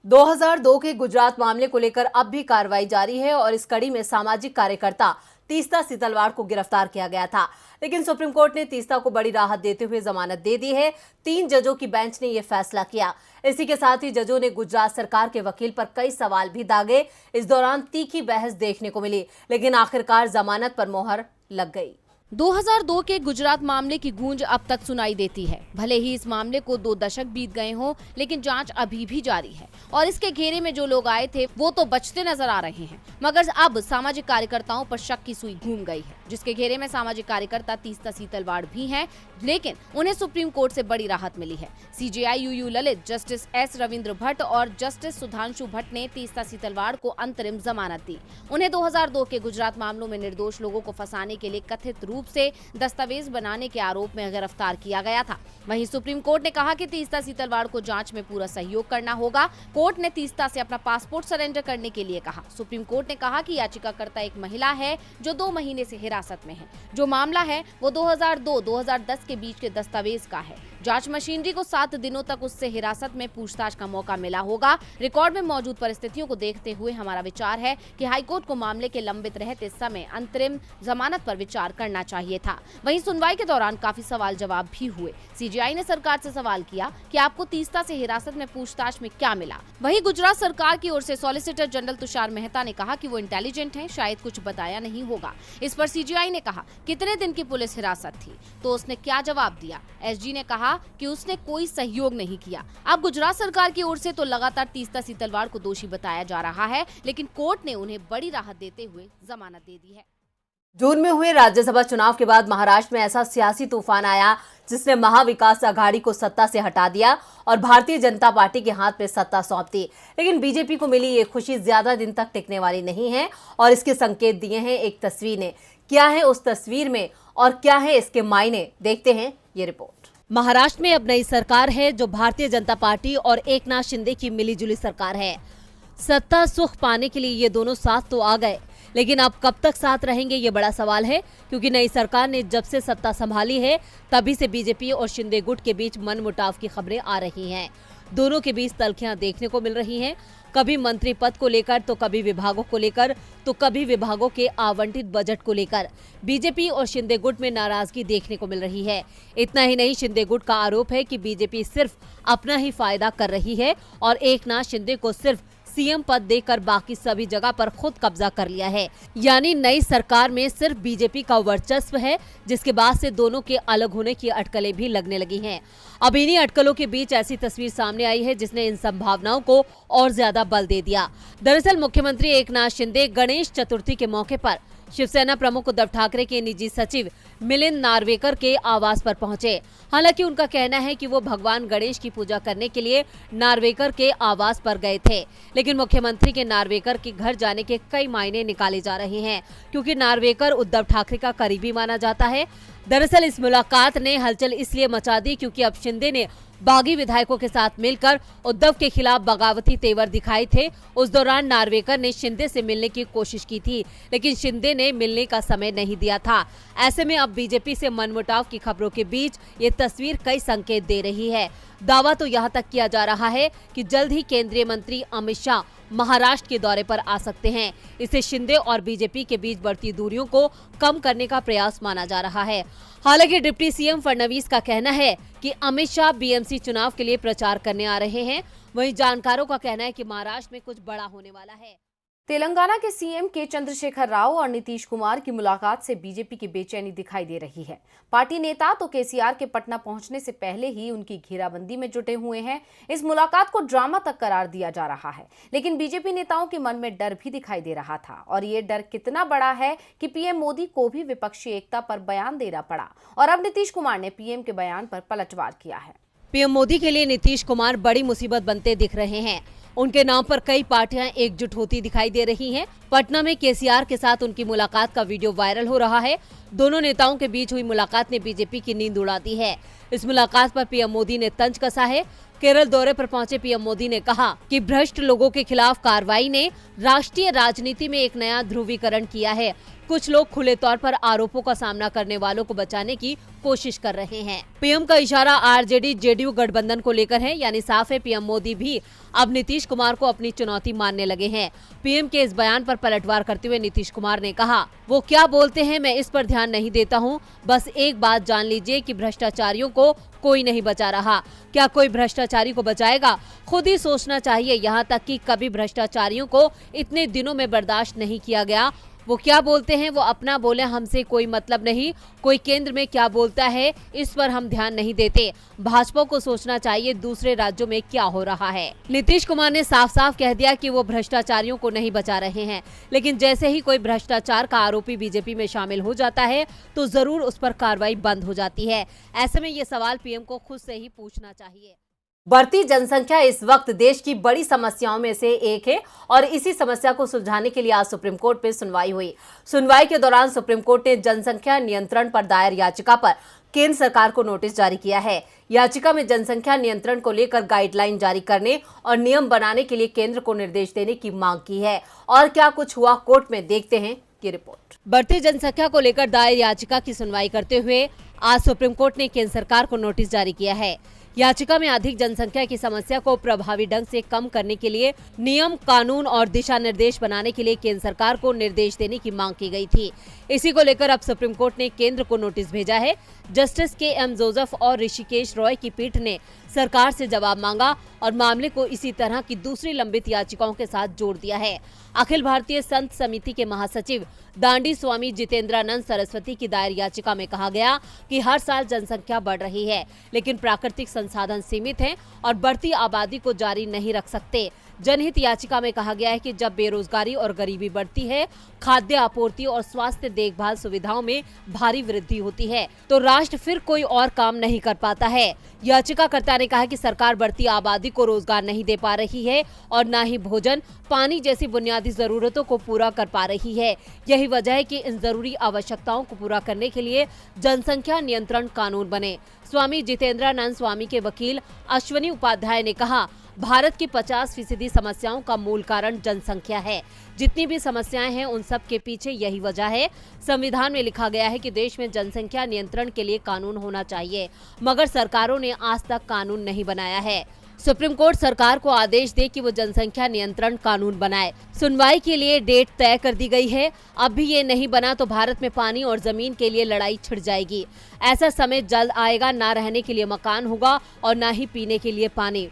2002 के गुजरात मामले को लेकर अब भी कार्रवाई जारी है और इस कड़ी में सामाजिक कार्यकर्ता तीस्ता सीतलवाड़ को गिरफ्तार किया गया था, लेकिन सुप्रीम कोर्ट ने तीस्ता को बड़ी राहत देते हुए जमानत दे दी है। 3 जजों की बेंच ने यह फैसला किया। इसी के साथ ही जजों ने गुजरात सरकार के वकील पर कई सवाल भी दागे। इस दौरान तीखी बहस देखने को मिली, लेकिन आखिरकार जमानत पर मोहर लग गई। 2002 के गुजरात मामले की गूंज अब तक सुनाई देती है। भले ही इस मामले को 2 दशक बीत गए हों, लेकिन जांच अभी भी जारी है और इसके घेरे में जो लोग आए थे वो तो बचते नजर आ रहे हैं। मगर अब सामाजिक कार्यकर्ताओं पर शक की सुई घूम गई है, जिसके घेरे में सामाजिक कार्यकर्ता तीस्ता सीतलवाड़ भी हैं, लेकिन उन्हें सुप्रीम कोर्ट से बड़ी राहत मिली है। CJI UU Lalit, justice S Ravindra Bhatt और जस्टिस सुधांशु भट्ट ने तीस्ता सीतलवाड़ को अंतरिम जमानत दी। उन्हें 2002 के गुजरात मामलों में निर्दोष लोगों को फंसाने के लिए कथित रूप से दस्तावेज बनाने के आरोप में गिरफ्तार किया गया था। वहीं सुप्रीम कोर्ट ने कहा कि तीस्ता सीतलवाड़ को जांच में पूरा सहयोग करना होगा। कोर्ट ने तीस्ता से अपना पासपोर्ट सरेंडर करने के लिए कहा। सुप्रीम कोर्ट ने कहा कि याचिकाकर्ता एक महिला है जो 2 महीने से हिरासत में है। जो मामला है वो 2002-2010 के बीच के दस्तावेज का है। जांच मशीनरी को 7 दिनों तक उससे हिरासत में पूछताछ का मौका मिला होगा। रिकॉर्ड में मौजूद परिस्थितियों को देखते हुए हमारा विचार है कि हाईकोर्ट को मामले के लंबित रहते समय अंतरिम जमानत पर विचार करना चाहिए था। वहीं सुनवाई के दौरान काफी सवाल जवाब भी हुए। सीजेआई ने सरकार से सवाल किया कि आपको तीस्ता से हिरासत में पूछताछ में क्या मिला। वहीं गुजरात सरकार की ओर से सॉलिसिटर जनरल तुषार मेहता ने कहा कि वो इंटेलिजेंट हैं, शायद कुछ बताया नहीं होगा। इस पर सीजेआई ने कहा कितने दिन की पुलिस हिरासत थी, तो उसने क्या जवाब दिया। एसजी ने कहा कि उसने कोई सहयोग नहीं किया। अब गुजरात सरकार की ओर से तो लगातार तीस्ता सीतलवाड़ को दोषी बताया जा रहा है, लेकिन कोर्ट ने उन्हें बड़ी राहत देते हुए जमानत दे दी है। जून में हुए राज्यसभा चुनाव के बाद महाराष्ट्र में ऐसा सियासी तूफान आया जिसने महाविकास आघाड़ी को सत्ता से हटा दिया और भारतीय जनता पार्टी के हाथ में सत्ता सौंप दी। लेकिन बीजेपी को मिली ये खुशी ज्यादा दिन तक टिकने वाली नहीं है और इसके संकेत दिए हैं एक तस्वीर ने। क्या है उस तस्वीर में और क्या है इसके मायने, देखते हैं ये रिपोर्ट। महाराष्ट्र में अब नई सरकार है जो भारतीय जनता पार्टी और एकनाथ शिंदे की मिलीजुली सरकार है। सत्ता सुख पाने के लिए ये दोनों साथ तो आ गए, लेकिन अब कब तक साथ रहेंगे ये बड़ा सवाल है, क्योंकि नई सरकार ने जब से सत्ता संभाली है तभी से बीजेपी और शिंदे गुट के बीच मनमुटाव की खबरें आ रही हैं। दोनों के बीच तल्खियां देखने को मिल रही हैं, कभी मंत्री पद को लेकर तो कभी विभागों को लेकर तो कभी विभागों के आवंटित बजट को लेकर। बीजेपी और शिंदे गुट में नाराजगी देखने को मिल रही है। इतना ही नहीं, शिंदे गुट का आरोप है कि बीजेपी सिर्फ अपना ही फायदा कर रही है और एकनाथ शिंदे को सिर्फ सीएम पद देकर बाकी सभी जगह पर खुद कब्जा कर लिया है। यानी नई सरकार में सिर्फ बीजेपी का वर्चस्व है, जिसके बाद से दोनों के अलग होने की अटकलें भी लगने लगी हैं। अब इन्हीं अटकलों के बीच ऐसी तस्वीर सामने आई है जिसने इन संभावनाओं को और ज्यादा बल दे दिया। दरअसल मुख्यमंत्री एकनाथ शिंदे गणेश चतुर्थी के मौके पर शिवसेना प्रमुख उद्धव ठाकरे के निजी सचिव मिलिंद नार्वेकर के आवास पर पहुंचे। हालांकि उनका कहना है कि वो भगवान गणेश की पूजा करने के लिए नार्वेकर के आवास पर गए थे, लेकिन मुख्यमंत्री के नार्वेकर के घर जाने के कई मायने निकाले जा रहे हैं, क्योंकि नार्वेकर उद्धव ठाकरे का करीबी माना जाता है। दरअसल इस मुलाकात ने हलचल इसलिए मचा दी क्योंकि अब शिंदे ने बागी विधायकों के साथ मिलकर उद्धव के खिलाफ बगावती तेवर दिखाए थे। उस दौरान नार्वेकर ने शिंदे से मिलने की कोशिश की थी, लेकिन शिंदे ने मिलने का समय नहीं दिया था। ऐसे में अब बीजेपी से मनमुटाव की खबरों के बीच ये तस्वीर कई संकेत दे रही है। दावा तो यहाँ तक किया जा रहा है कि जल्द ही केंद्रीय मंत्री अमित शाह महाराष्ट्र के दौरे पर आ सकते हैं। इसे शिंदे और बीजेपी के बीच बढ़ती दूरियों को कम करने का प्रयास माना जा रहा है। हालांकि डिप्टी सीएम फडणवीस का कहना है कि अमित शाह बीएमसी चुनाव के लिए प्रचार करने आ रहे हैं। वहीं जानकारों का कहना है कि महाराष्ट्र में कुछ बड़ा होने वाला है। तेलंगाना के सीएम के चंद्रशेखर राव और नीतीश कुमार की मुलाकात से बीजेपी की बेचैनी दिखाई दे रही है। पार्टी नेता तो केसीआर के पटना पहुंचने से पहले ही उनकी घेराबंदी में जुटे हुए हैं। इस मुलाकात को ड्रामा तक करार दिया जा रहा है, लेकिन बीजेपी नेताओं के मन में डर भी दिखाई दे रहा था और ये डर कितना बड़ा है कि पीएम मोदी को भी विपक्षी एकता पर बयान देना पड़ा और अब नीतीश कुमार ने पीएम के बयान पर पलटवार किया है। पीएम मोदी के लिए नीतीश कुमार बड़ी मुसीबत बनते दिख रहे हैं। उनके नाम पर कई पार्टियां एकजुट होती दिखाई दे रही हैं। पटना में केसीआर के साथ उनकी मुलाकात का वीडियो वायरल हो रहा है। दोनों नेताओं के बीच हुई मुलाकात ने बीजेपी की नींद उड़ा दी है। इस मुलाकात पर पीएम मोदी ने तंज कसा है। केरल दौरे पर पहुंचे पीएम मोदी ने कहा कि भ्रष्ट लोगों के खिलाफ कार्रवाई ने राष्ट्रीय राजनीति में एक नया ध्रुवीकरण किया है। कुछ लोग खुले तौर पर आरोपों का सामना करने वालों को बचाने की कोशिश कर रहे हैं। पीएम का इशारा आरजेडी जेडीयू गठबंधन को लेकर है, यानी साफ है पीएम मोदी भी अब नीतीश कुमार को अपनी चुनौती मानने लगे हैं। पीएम के इस बयान पर पलटवार करते हुए नीतीश कुमार ने कहा, वो क्या बोलते हैं मैं इस पर ध्यान नहीं देता हूँ, बस एक बात जान लीजिए कि भ्रष्टाचारियों को कोई नहीं बचा रहा। क्या कोई भ्रष्टाचारी को बचाएगा? खुद ही सोचना चाहिए। यहाँ तक कि कभी भ्रष्टाचारियों को इतने दिनों में बर्दाश्त नहीं किया गया। वो क्या बोलते हैं वो अपना बोले, हमसे कोई मतलब नहीं। कोई केंद्र में क्या बोलता है इस पर हम ध्यान नहीं देते। भाजपा को सोचना चाहिए दूसरे राज्यों में क्या हो रहा है। नीतीश कुमार ने साफ साफ कह दिया कि वो भ्रष्टाचारियों को नहीं बचा रहे हैं, लेकिन जैसे ही कोई भ्रष्टाचार का आरोपी बीजेपी में शामिल हो जाता है तो जरूर उस पर कार्रवाई बंद हो जाती है। ऐसे में ये सवाल पीएम को खुद से ही पूछना चाहिए। बढ़ती जनसंख्या इस वक्त देश की बड़ी समस्याओं में से एक है और इसी समस्या को सुलझाने के लिए आज सुप्रीम कोर्ट में सुनवाई हुई। सुनवाई के दौरान सुप्रीम कोर्ट ने जनसंख्या नियंत्रण पर दायर याचिका पर केंद्र सरकार को नोटिस जारी किया है। याचिका में जनसंख्या नियंत्रण को लेकर गाइडलाइन जारी करने और नियम बनाने के लिए केंद्र को निर्देश देने की मांग की है। और क्या कुछ हुआ कोर्ट में, देखते हैं ये रिपोर्ट। बढ़ती जनसंख्या को लेकर दायर याचिका की सुनवाई करते हुए आज सुप्रीम कोर्ट ने केंद्र सरकार को नोटिस जारी किया है। याचिका में अधिक जनसंख्या की समस्या को प्रभावी ढंग से कम करने के लिए नियम, कानून और दिशा निर्देश बनाने के लिए केंद्र सरकार को निर्देश देने की मांग की गई थी। इसी को लेकर अब सुप्रीम कोर्ट ने केंद्र को नोटिस भेजा है। Justice KM. जोसेफ और ऋषिकेश रॉय की पीठ ने सरकार से जवाब मांगा और मामले को इसी तरह की दूसरी लंबित याचिकाओं के साथ जोड़ दिया है। अखिल भारतीय संत समिति के महासचिव दांडी स्वामी जितेंद्रानंद सरस्वती की दायर याचिका में कहा गया कि हर साल जनसंख्या बढ़ रही है, लेकिन प्राकृतिक संसाधन सीमित हैं और बढ़ती आबादी को जारी नहीं रख सकते। जनहित याचिका में कहा गया है कि जब बेरोजगारी और गरीबी बढ़ती है, खाद्य आपूर्ति और स्वास्थ्य देखभाल सुविधाओं में भारी वृद्धि होती है, तो राष्ट्र फिर कोई और काम नहीं कर पाता है। याचिकाकर्ता ने कहा कि सरकार बढ़ती आबादी को रोजगार नहीं दे पा रही है और न ही भोजन, पानी जैसी बुनियादी जरूरतों को पूरा कर पा रही है। यही वजह है कि इन जरूरी आवश्यकताओं को पूरा करने के लिए जनसंख्या नियंत्रण कानून बने। स्वामी जितेंद्रानंद स्वामी के वकील अश्वनी उपाध्याय ने कहा, भारत की 50% समस्याओं का मूल कारण जनसंख्या है। जितनी भी समस्याएं हैं उन सब के पीछे यही वजह है। संविधान में लिखा गया है कि देश में जनसंख्या नियंत्रण के लिए कानून होना चाहिए, मगर सरकारों ने आज तक कानून नहीं बनाया है। सुप्रीम कोर्ट सरकार को आदेश दे कि वो जनसंख्या नियंत्रण कानून बनाए। सुनवाई के लिए डेट तय कर दी गई है। अब भी ये नहीं बना तो भारत में पानी और जमीन के लिए लड़ाई छिड़ जाएगी। ऐसा समय जल्द आएगा, ना रहने के लिए मकान होगा और ना ही पीने के लिए पानी।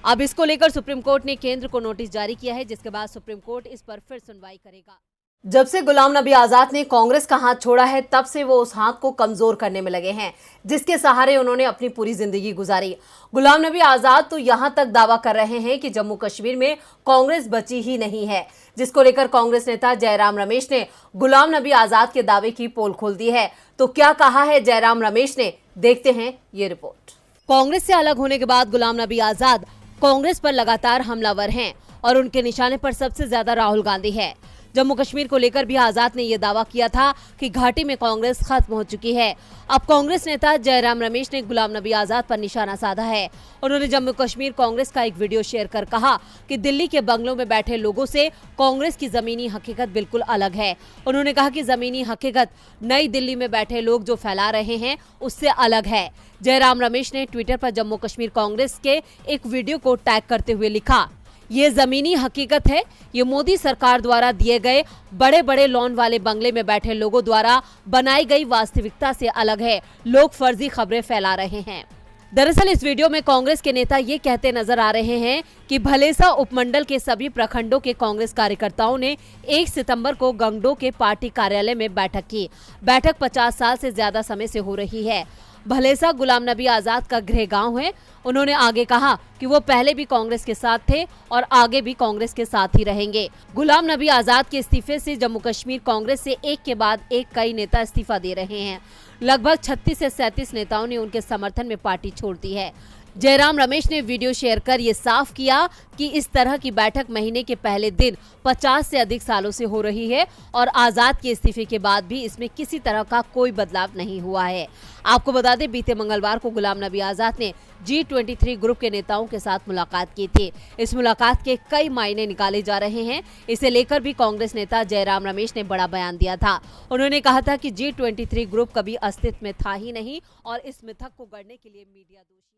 अब इसको लेकर सुप्रीम कोर्ट ने केंद्र को नोटिस जारी किया है, जिसके बाद सुप्रीम कोर्ट इस पर फिर सुनवाई करेगा। जब से गुलाम नबी आजाद ने कांग्रेस का हाथ छोड़ा है, तब से वो उस हाथ को कमजोर करने में लगे हैं, जिसके सहारे उन्होंने अपनी पूरी जिंदगी गुजारी। गुलाम नबी आजाद तो यहां तक दावा कर रहे हैं कि जम्मू कश्मीर में कांग्रेस बची ही नहीं है, जिसको लेकर कांग्रेस नेता जयराम रमेश ने गुलाम नबी आजाद के दावे की पोल खोल दी है। तो क्या कहा है जयराम रमेश ने, देखते हैं ये रिपोर्ट। कांग्रेस से अलग होने के बाद गुलाम नबी आजाद कांग्रेस पर लगातार हमलावर हैं और उनके निशाने पर सबसे ज्यादा राहुल गांधी है। जम्मू कश्मीर को लेकर भी आजाद ने यह दावा किया था कि घाटी में कांग्रेस खत्म हो चुकी है। अब कांग्रेस नेता जयराम रमेश ने गुलाम नबी आजाद पर निशाना साधा है। उन्होंने जम्मू कश्मीर कांग्रेस का एक वीडियो शेयर कर कहा कि दिल्ली के बंगलों में बैठे लोगों से कांग्रेस की जमीनी हकीकत बिल्कुल अलग है। उन्होंने कहा कि जमीनी हकीकत नई दिल्ली में बैठे लोग जो फैला रहे हैं उससे अलग है। जयराम रमेश ने ट्विटर पर जम्मू कश्मीर कांग्रेस के एक वीडियो को टैग करते हुए लिखा, ये जमीनी हकीकत है। ये मोदी सरकार द्वारा दिए गए बड़े बड़े लॉन वाले बंगले में बैठे लोगों द्वारा बनाई गई वास्तविकता से अलग है। लोग फर्जी खबरें फैला रहे हैं। दरअसल इस वीडियो में कांग्रेस के नेता ये कहते नजर आ रहे हैं कि भलेसा उपमंडल के सभी प्रखंडों के कांग्रेस कार्यकर्ताओं ने 1 सितंबर को गंगडो के पार्टी कार्यालय में बैठक की। बैठक 50 साल से ज्यादा समय से हो रही है। भलेसा गुलाम नबी आजाद का गृह गांव है। उन्होंने आगे कहा कि वो पहले भी कांग्रेस के साथ थे और आगे भी कांग्रेस के साथ ही रहेंगे। गुलाम नबी आजाद के इस्तीफे से जम्मू कश्मीर कांग्रेस से एक के बाद एक कई नेता इस्तीफा दे रहे हैं। लगभग 36 से 37 नेताओं ने उनके समर्थन में पार्टी छोड़ दी है। जयराम रमेश ने वीडियो शेयर कर ये साफ किया कि इस तरह की बैठक महीने के पहले दिन 50 से अधिक सालों से हो रही है और आजाद के इस्तीफे के बाद भी इसमें किसी तरह का कोई बदलाव नहीं हुआ है। आपको बता दें, बीते मंगलवार को गुलाम नबी आजाद ने G23 ग्रुप के नेताओं के साथ मुलाकात की थी। इस मुलाकात के कई मायने निकाले जा रहे हैं। इसे लेकर भी कांग्रेस नेता जयराम रमेश ने बड़ा बयान दिया था। उन्होंने कहा था कि G23 ग्रुप कभी अस्तित्व में था ही नहीं और इस मिथक को गढ़ने के लिए मीडिया दोषी